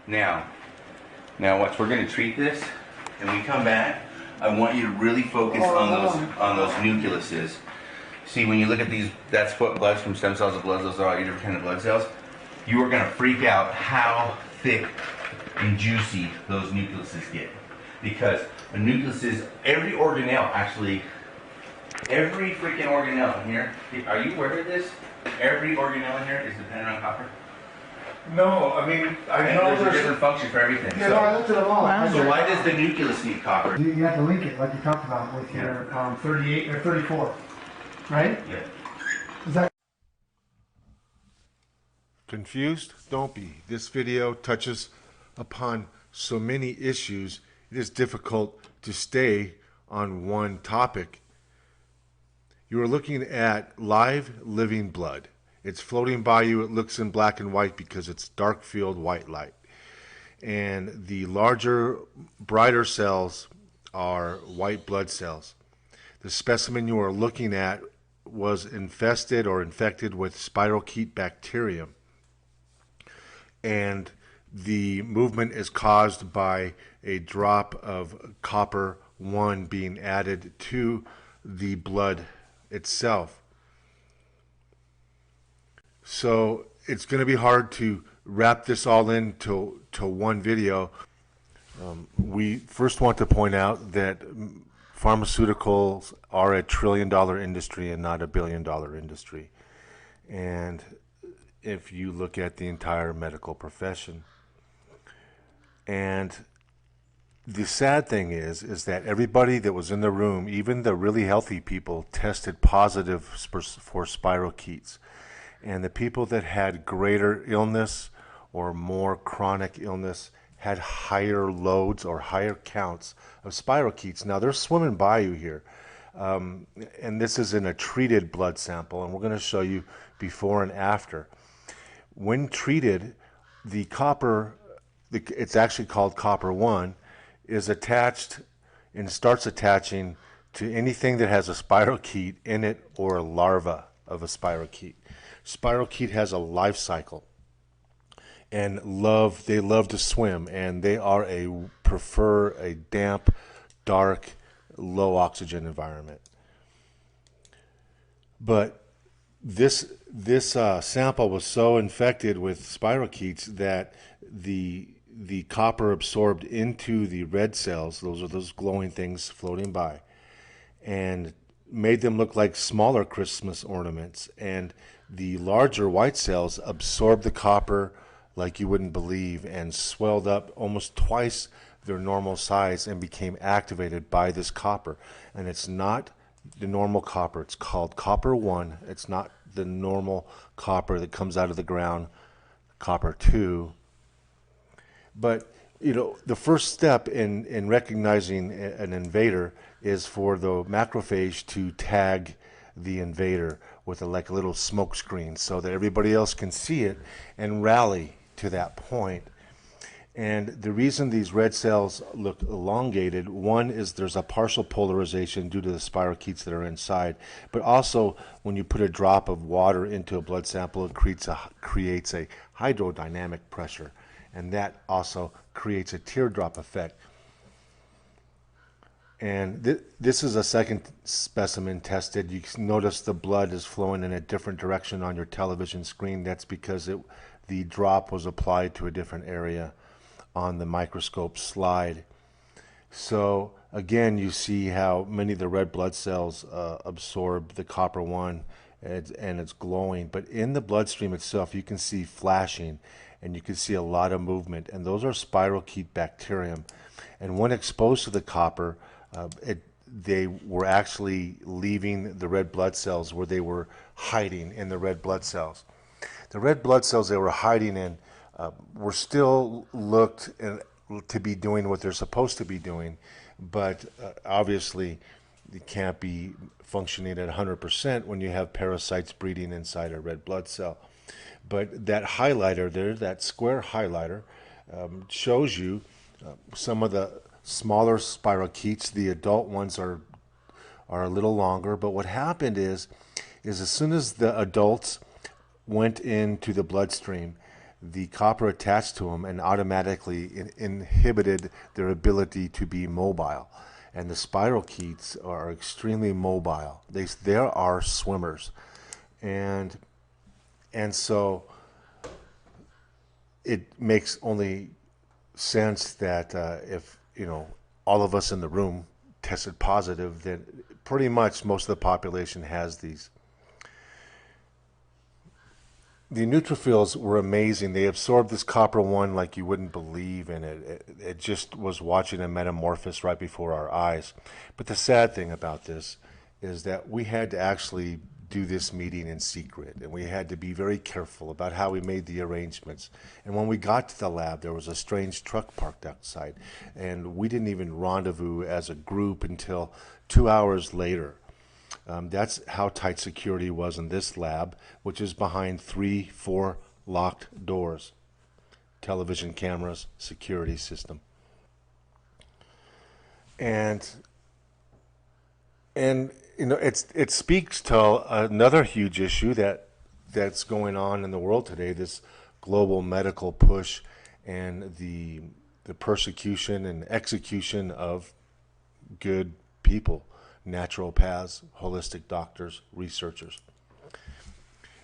Now watch, we're going to treat this, and we come back. I want you to really focus on those nucleuses. See, when you look at these, that's what blood from stem cells of blood, those are all your different kind of blood cells. You are going to freak out how thick and juicy those nucleuses get. Because a nucleus is, every organelle actually, every freaking organelle in here, are you aware of this? Every organelle in here is dependent on copper. No, I mean, I know there's a different function for everything. Yeah, so, no, I looked at them all. Wow. So why does the nucleus need copper? You have to link it, like you talked about, with your 38 or 34, right? Yeah. Is that confused? Don't be. This video touches upon so many issues, it is difficult to stay on one topic. You are looking at live, living blood. It's floating by you. It looks in black and white because it's dark field white light. And the larger, brighter cells are white blood cells. The specimen you are looking at was infested or infected with spirochete bacterium. And the movement is caused by a drop of copper 1 being added to the blood itself. So it's going to be hard to wrap this all into one video. We first want to point out that pharmaceuticals are a $1 trillion industry and not a $1 billion industry. And if you look at the entire medical profession. And the sad thing is that everybody that was in the room, even the really healthy people, tested positive for spirochetes. And the people that had greater illness or more chronic illness had higher loads or higher counts of spirochetes. Now they're swimming by you here. And this is in a treated blood sample, and we're going to show you before and after. When treated, the copper, it's actually called copper 1, is attached and starts attaching to anything that has a spirochete in it or a larva of a spirochete. Spirochete has a life cycle, and they love to swim, and they prefer a damp, dark, low oxygen environment. But this sample was so infected with spirochetes that the copper absorbed into the red cells, those are those glowing things floating by, and made them look like smaller Christmas ornaments. And the larger white cells absorbed the copper like you wouldn't believe and swelled up almost twice their normal size and became activated by this copper. And it's not the normal copper. It's called copper 1. It's not the normal copper that comes out of the ground, copper 2. But you know, the first step in recognizing an invader is for the macrophage to tag the invader with like a little smoke screen so that everybody else can see it and rally to that point. And the reason these red cells look elongated, one is there's a partial polarization due to the spirochetes that are inside, but also when you put a drop of water into a blood sample, it creates a hydrodynamic pressure, and that also creates a teardrop effect. And this is a second specimen tested. You can notice the blood is flowing in a different direction on your television screen. That's because the drop was applied to a different area on the microscope slide. So again, you see how many of the red blood cells absorb the copper 1, and it's glowing. But in the bloodstream itself, you can see flashing, and you can see a lot of movement. And those are spirochete bacterium. And when exposed to the copper, they were actually leaving the red blood cells where they were hiding in the red blood cells. The red blood cells they were hiding in were still looked to be doing what they're supposed to be doing, but obviously it can't be functioning at 100% when you have parasites breeding inside a red blood cell. But that highlighter there, that square highlighter, shows you some of the smaller spirochetes. The adult ones are a little longer, but what happened is as soon as the adults went into the bloodstream, the copper attached to them and automatically inhibited their ability to be mobile. And the spirochetes are extremely mobile. They are swimmers, and so it makes only sense that if all of us in the room tested positive, then pretty much most of the population has these. The neutrophils were amazing. They absorbed this copper one like you wouldn't believe, and it just was watching a metamorphosis right before our eyes. But the sad thing about this is that we had to actually do this meeting in secret, and we had to be very careful about how we made the arrangements. And when we got to the lab, there was a strange truck parked outside, and we didn't even rendezvous as a group until 2 hours later. That's how tight security was in this lab, which is behind 3-4 locked doors, television cameras, security system. And it speaks to another huge issue that's going on in the world today, this global medical push and the persecution and execution of good people, naturopaths, holistic doctors, researchers.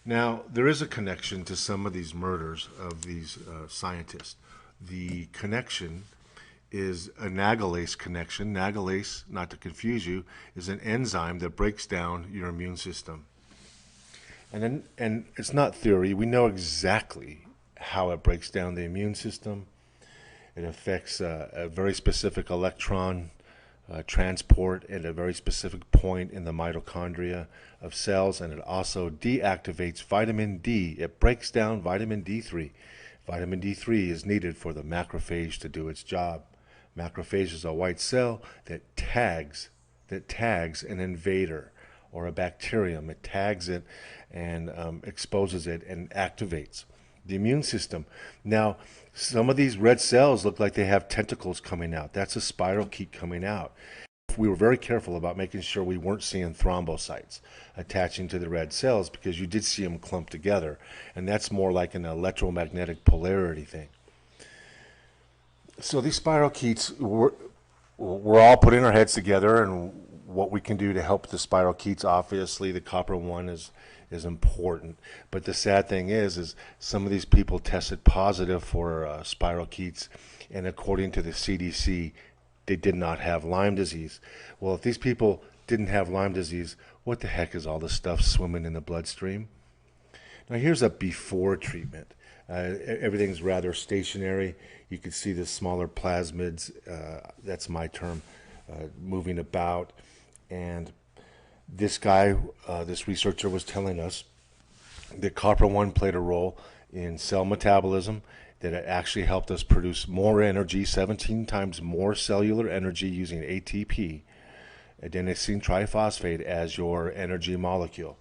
Now, there is a connection to some of these murders of these scientists. The connection is a nagalase connection. Nagalase, not to confuse you, is an enzyme that breaks down your immune system. And it's not theory. We know exactly how it breaks down the immune system. It affects a very specific electron transport at a very specific point in the mitochondria of cells, and it also deactivates vitamin D. It breaks down vitamin D3. Vitamin D3 is needed for the macrophage to do its job. Macrophage is a white cell that tags an invader or a bacterium. It tags it and exposes it and activates the immune system. Now, some of these red cells look like they have tentacles coming out. That's a spirochete coming out. We were very careful about making sure we weren't seeing thrombocytes attaching to the red cells, because you did see them clump together, and that's more like an electromagnetic polarity thing. So these spirochetes, we're all putting our heads together and what we can do to help the spirochetes. Obviously, the copper one is important, but the sad thing is some of these people tested positive for spirochetes, and according to the CDC, they did not have Lyme disease. Well, if these people didn't have Lyme disease, what the heck is all this stuff swimming in the bloodstream? Now, here's a before treatment. Everything's rather stationary. You can see the smaller plasmids, that's my term, moving about. And this guy, this researcher was telling us that copper-1 played a role in cell metabolism, that it actually helped us produce more energy, 17 times more cellular energy using ATP, adenosine triphosphate, as your energy molecule.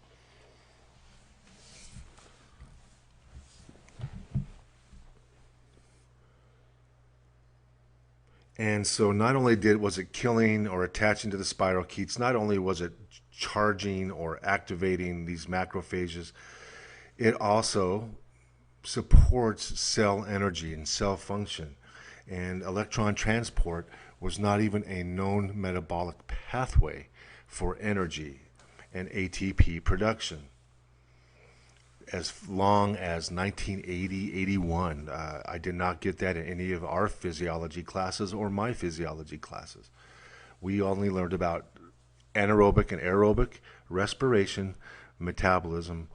And so not only was it killing or attaching to the spirochetes, not only was it charging or activating these macrophages, it also supports cell energy and cell function. And electron transport was not even a known metabolic pathway for energy and ATP production as long as 1980-81. I did not get that in any of our physiology classes or my physiology classes. We only learned about anaerobic and aerobic respiration, metabolism.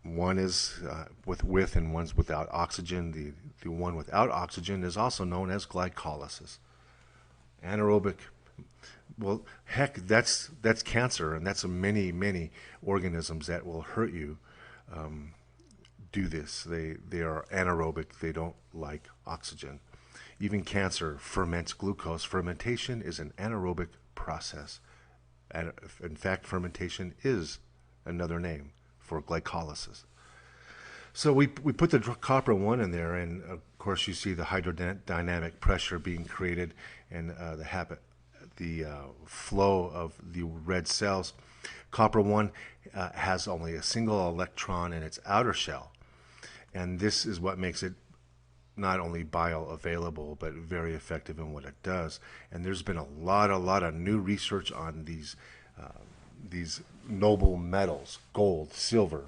One is with and one's without oxygen. The one without oxygen is also known as glycolysis. Anaerobic, well, heck, that's cancer, and that's many organisms that will hurt you. Do this. They are anaerobic. They don't like oxygen. Even cancer ferments glucose. Fermentation is an anaerobic process. And in fact, fermentation is another name for glycolysis. So we put the copper one in there, and of course you see the hydrodynamic pressure being created, and the flow of the red cells. Copper one has only a single electron in its outer shell, And this is what makes it not only bioavailable, but very effective in what it does. And there's been a lot of new research on these noble metals, gold, silver,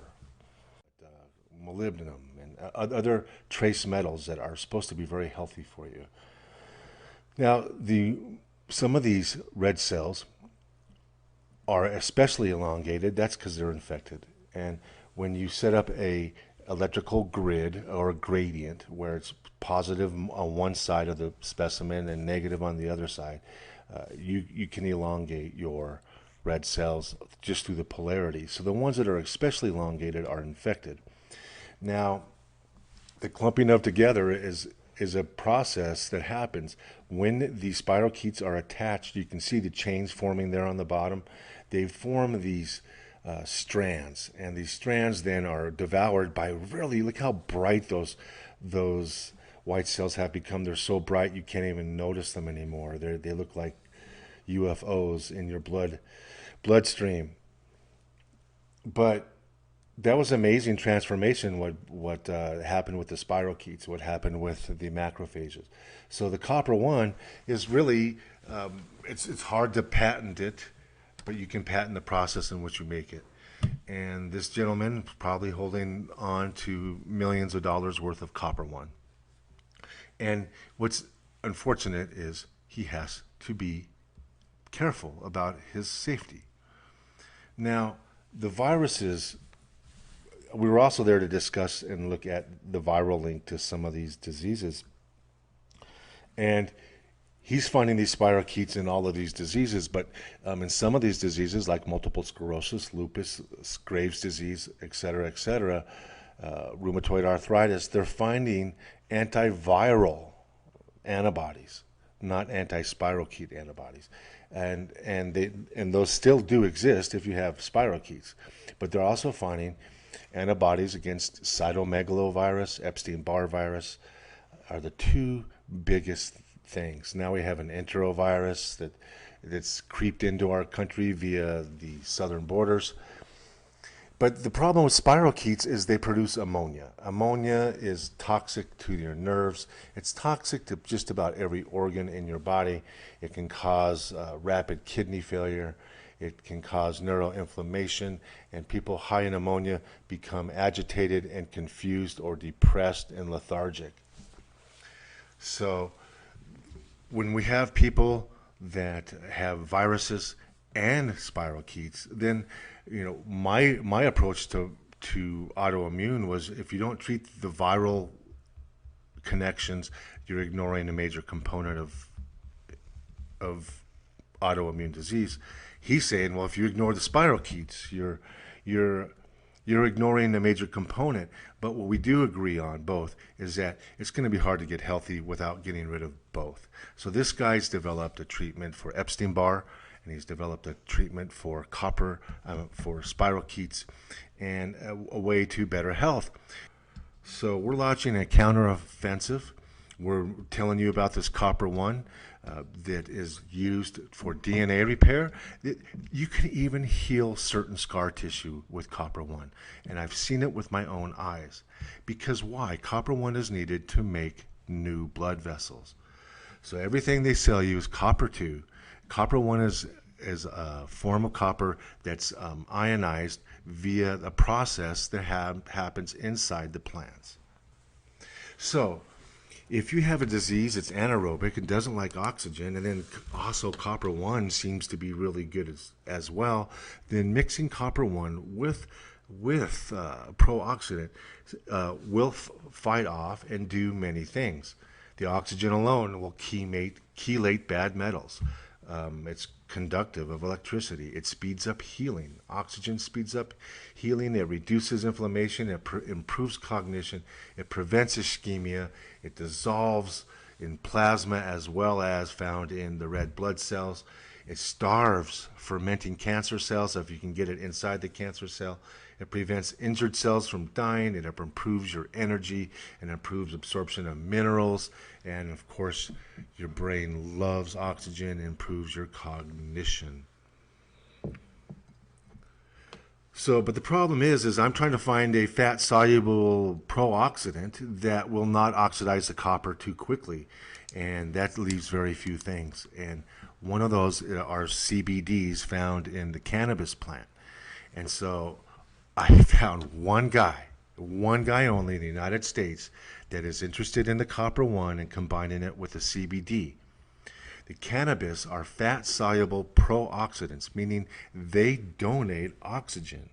molybdenum, and other trace metals that are supposed to be very healthy for you. Now, some of these red cells are especially elongated. That's because they're infected. And when you set up a electrical grid or a gradient where it's positive on one side of the specimen and negative on the other side, you can elongate your red cells just through the polarity. So the ones that are especially elongated are infected. Now, the clumping of together is a process that happens when the spirochetes are attached. You can see the chains forming there on the bottom. They form these strands, and these strands then are devoured by really, look how bright those white cells have become. They're so bright you can't even notice them anymore. They look like UFOs in your bloodstream. But that was amazing transformation. What happened with the spirochetes? What happened with the macrophages? So the copper one is really it's hard to patent it, but you can patent the process in which you make it. And this gentleman is probably holding on to millions of dollars worth of copper one. And what's unfortunate is he has to be careful about his safety. Now, the viruses, we were also there to discuss and look at the viral link to some of these diseases. And he's finding these spirochetes in all of these diseases, but in some of these diseases, like multiple sclerosis, lupus, Graves' disease, et cetera, rheumatoid arthritis, they're finding antiviral antibodies, not anti-spirochete antibodies. And those still do exist if you have spirochetes. But they're also finding antibodies against cytomegalovirus, Epstein-Barr virus are the two biggest things. Now we have an enterovirus that's creeped into our country via the southern borders. But the problem with spirochetes is they produce ammonia. Ammonia is toxic to your nerves. It's toxic to just about every organ in your body. It can cause rapid kidney failure. It can cause neuroinflammation, and people high in ammonia become agitated and confused or depressed and lethargic. So when we have people that have viruses and spirochetes, then my approach to autoimmune was, if you don't treat the viral connections, you're ignoring a major component of autoimmune disease. He's saying, well, if you ignore the spirochetes, you're ignoring a major component. But what we do agree on both is that it's going to be hard to get healthy without getting rid of both. So this guy's developed a treatment for Epstein-Barr, and he's developed a treatment for for spirochetes, and a way to better health. So we're launching a counteroffensive. We're telling you about this copper one that is used for DNA repair. You can even heal certain scar tissue with copper one, and I've seen it with my own eyes. Because why? Copper one is needed to make new blood vessels. So everything they sell you is copper 2. Copper 1 is a form of copper that's ionized via a process that happens inside the plants. So if you have a disease that's anaerobic and doesn't like oxygen, and then also copper 1 seems to be really good as well, then mixing copper 1 with pro-oxidant will fight off and do many things. The oxygen alone will chelate bad metals. It's conductive of electricity. It speeds up healing. Oxygen speeds up healing. It reduces inflammation. It improves cognition. It prevents ischemia. It dissolves in plasma as well as found in the red blood cells. It starves fermenting cancer cells if you can get it inside the cancer cell. It prevents injured cells from dying. It improves your energy and improves absorption of minerals. And of course, your brain loves oxygen and improves your cognition. But the problem is I'm trying to find a fat-soluble pro-oxidant that will not oxidize the copper too quickly, and that leaves very few things. And one of those are CBDs found in the cannabis plant. And so I found one guy only in the United States that is interested in the copper one and combining it with the CBD. The cannabis are fat-soluble pro-oxidants, meaning they donate oxygen.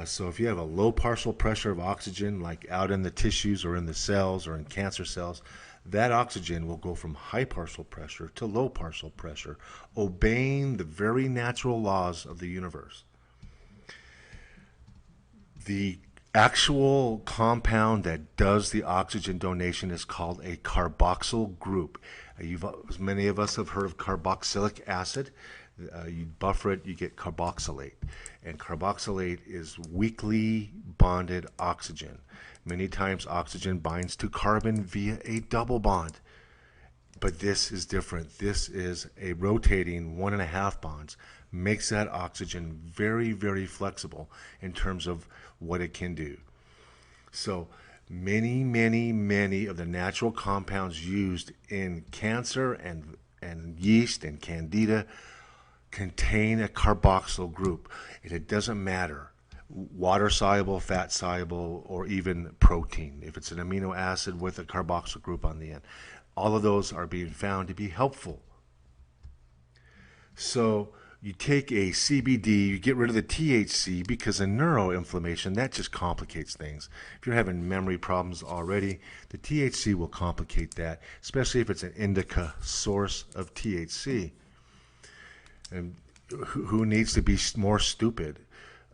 So if you have a low partial pressure of oxygen, like out in the tissues or in the cells or in cancer cells, that oxygen will go from high partial pressure to low partial pressure, obeying the very natural laws of the universe. The actual compound that does the oxygen donation is called a carboxyl group. Many of us have heard of carboxylic acid. You buffer it, you get carboxylate. And carboxylate is weakly bonded oxygen. Many times oxygen binds to carbon via a double bond. But this is different. This is a rotating 1.5 bonds. Makes that oxygen very, very flexible in terms of what it can do. So many, many, many of the natural compounds used in cancer and yeast and candida contain a carboxyl group. And it doesn't matter, water soluble, fat soluble, or even protein. If it's an amino acid with a carboxyl group on the end, all of those are being found to be helpful. So you take a CBD, you get rid of the THC because of neuroinflammation. That just complicates things. If you're having memory problems already, the THC will complicate that, especially if it's an indica source of THC. And who needs to be more stupid?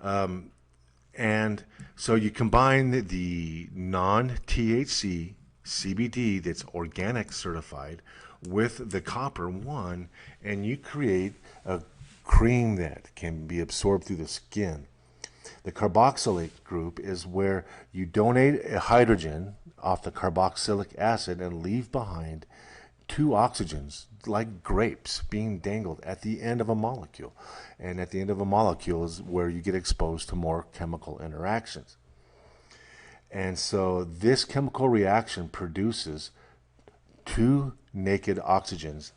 And so you combine the non-THC CBD that's organic certified with the copper one, and you create a cream that can be absorbed through the skin. The carboxylate group is where you donate a hydrogen off the carboxylic acid and leave behind 2 oxygens, like grapes being dangled at the end of a molecule. And at the end of a molecule is where you get exposed to more chemical interactions. And so this chemical reaction produces 2 naked oxygens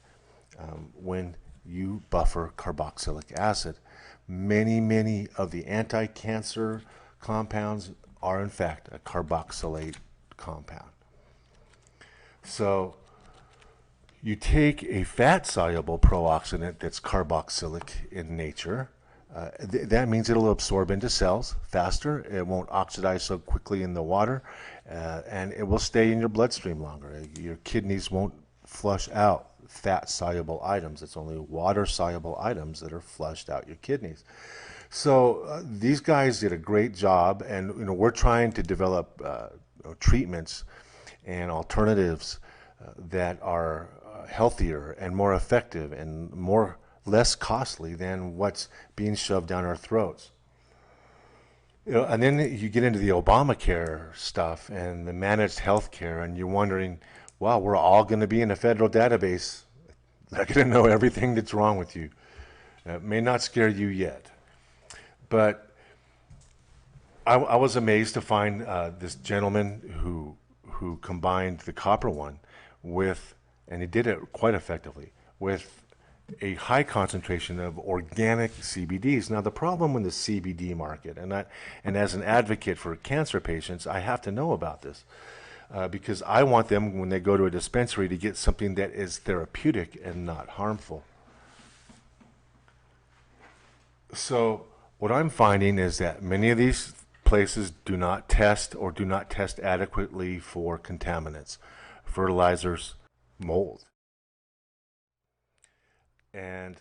when you buffer carboxylic acid. Many, many of the anti-cancer compounds are in fact a carboxylate compound. So you take a fat-soluble pro-oxidant that's carboxylic in nature. That means it'll absorb into cells faster. It won't oxidize so quickly in the water, and it will stay in your bloodstream longer. Your kidneys won't flush out fat-soluble items. It's only water-soluble items that are flushed out your kidneys. So these guys did a great job, and we're trying to develop treatments and alternatives that are healthier and more effective and less costly than what's being shoved down our throats. And then you get into the Obamacare stuff and the managed health care, and you're wondering, wow, we're all going to be in a federal database. They're going to know everything that's wrong with you. It may not scare you yet. But I was amazed to find this gentleman who combined the copper one with, and he did it quite effectively, with a high concentration of organic CBDs. Now, the problem in the CBD market, and as an advocate for cancer patients, I have to know about this because I want them, when they go to a dispensary, to get something that is therapeutic and not harmful. So what I'm finding is that many of these places do not test or do not test adequately for contaminants, fertilizers, mold. And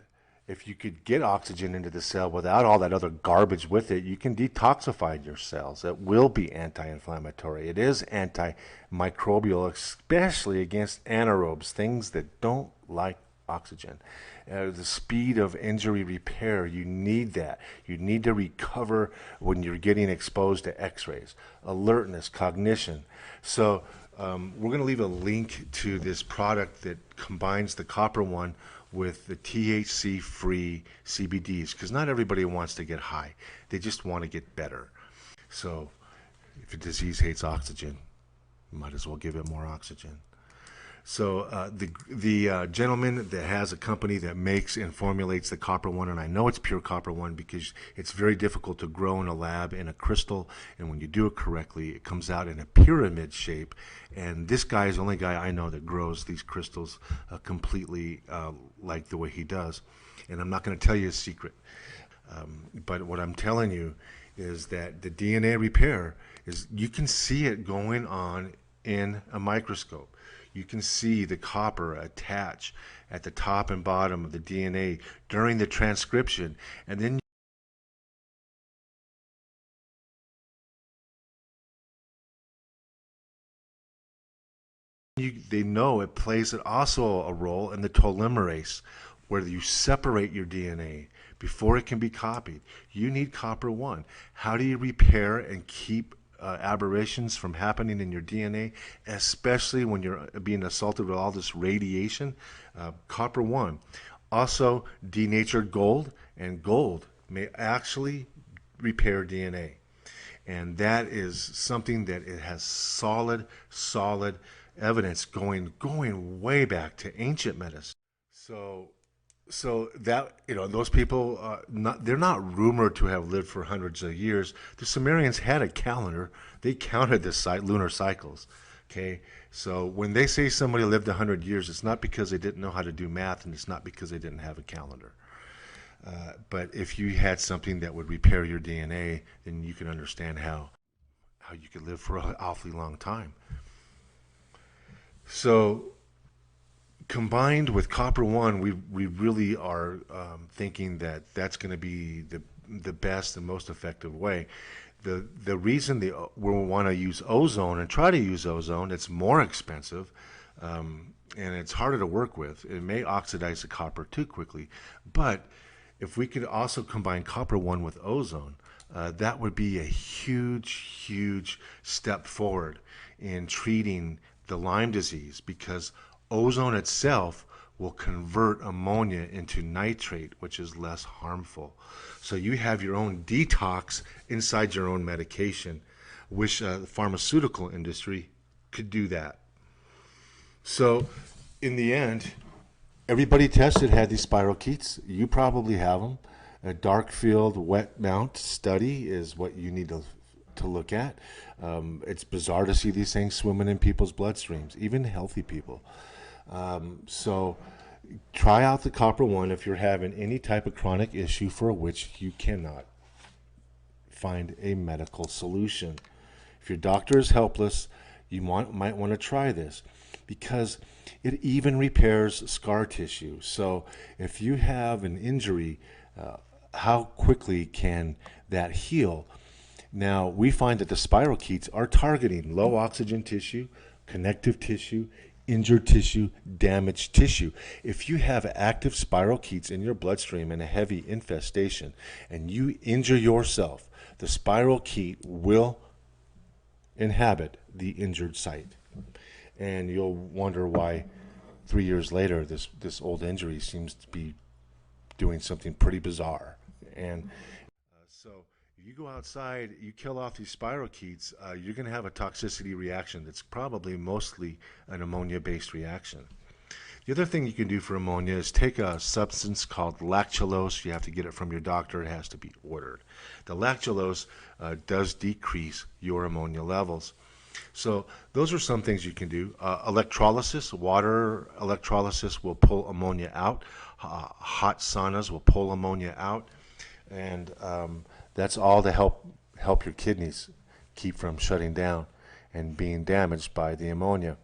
if you could get oxygen into the cell without all that other garbage with it, you can detoxify your cells. It will be anti-inflammatory. It is antimicrobial, especially against anaerobes, things that don't like oxygen. The speed of injury repair, you need that. You need to recover when you're getting exposed to x-rays. Alertness, cognition. So we're going to leave a link to this product that combines the copper one with the THC-free CBDs, because not everybody wants to get high. They just want to get better. So if a disease hates oxygen, you might as well give it more oxygen. So the gentleman that has a company that makes and formulates the copper one, and I know it's pure copper one because it's very difficult to grow in a lab in a crystal, and when you do it correctly, it comes out in a pyramid shape. And this guy is the only guy I know that grows these crystals completely like the way he does. And I'm not going to tell you a secret, but what I'm telling you is that the DNA repair is, you can see it going on in a microscope. You can see the copper attach at the top and bottom of the DNA during the transcription, and then they know it plays also a role in the telomerase, where you separate your DNA before it can be copied. You need copper 1. How do you repair and keep aberrations from happening in your DNA, especially when you're being assaulted with all this radiation? Copper 1. Also, denatured gold, and gold may actually repair DNA. And that is something that it has solid evidence going way back to ancient medicine. So that, those people, they're not rumored to have lived for hundreds of years. The Sumerians had a calendar. They counted the lunar cycles. Okay, so when they say somebody lived 100 years, it's not because they didn't know how to do math, and it's not because they didn't have a calendar. But if you had something that would repair your DNA, then you can understand how you could live for an awfully long time. So combined with copper 1, we really are thinking that that's going to be the best and most effective way. The reason we want to use ozone and try to use ozone, it's more expensive, and it's harder to work with. It may oxidize the copper too quickly, but if we could also combine copper 1 with ozone, that would be a huge step forward in treating the Lyme disease, because ozone itself will convert ammonia into nitrate, which is less harmful. So you have your own detox inside your own medication. Wish the pharmaceutical industry could do that. So in the end, everybody tested had these spirochetes. You probably have them. A dark field wet mount study is what you need to look at. It's bizarre to see these things swimming in people's bloodstreams, even healthy people. So try out the copper 1 if you're having any type of chronic issue for which you cannot find a medical solution. If your doctor is helpless, you might want to try this, because it even repairs scar tissue. So if you have an injury, how quickly can that heal? Now, we find that the spirochetes are targeting low oxygen tissue, connective tissue, injured tissue, damaged tissue. If you have active spirochetes in your bloodstream and a heavy infestation, and you injure yourself, the spirochete will inhabit the injured site. And you'll wonder why 3 years later this old injury seems to be doing something pretty bizarre. And so you go outside, you kill off these spirochetes, you're going to have a toxicity reaction that's probably mostly an ammonia-based reaction. The other thing you can do for ammonia is take a substance called lactulose. You have to get it from your doctor. It has to be ordered. The lactulose does decrease your ammonia levels. So those are some things you can do. Electrolysis, water electrolysis will pull ammonia out. Hot saunas will pull ammonia out. And that's all to help your kidneys keep from shutting down and being damaged by the ammonia.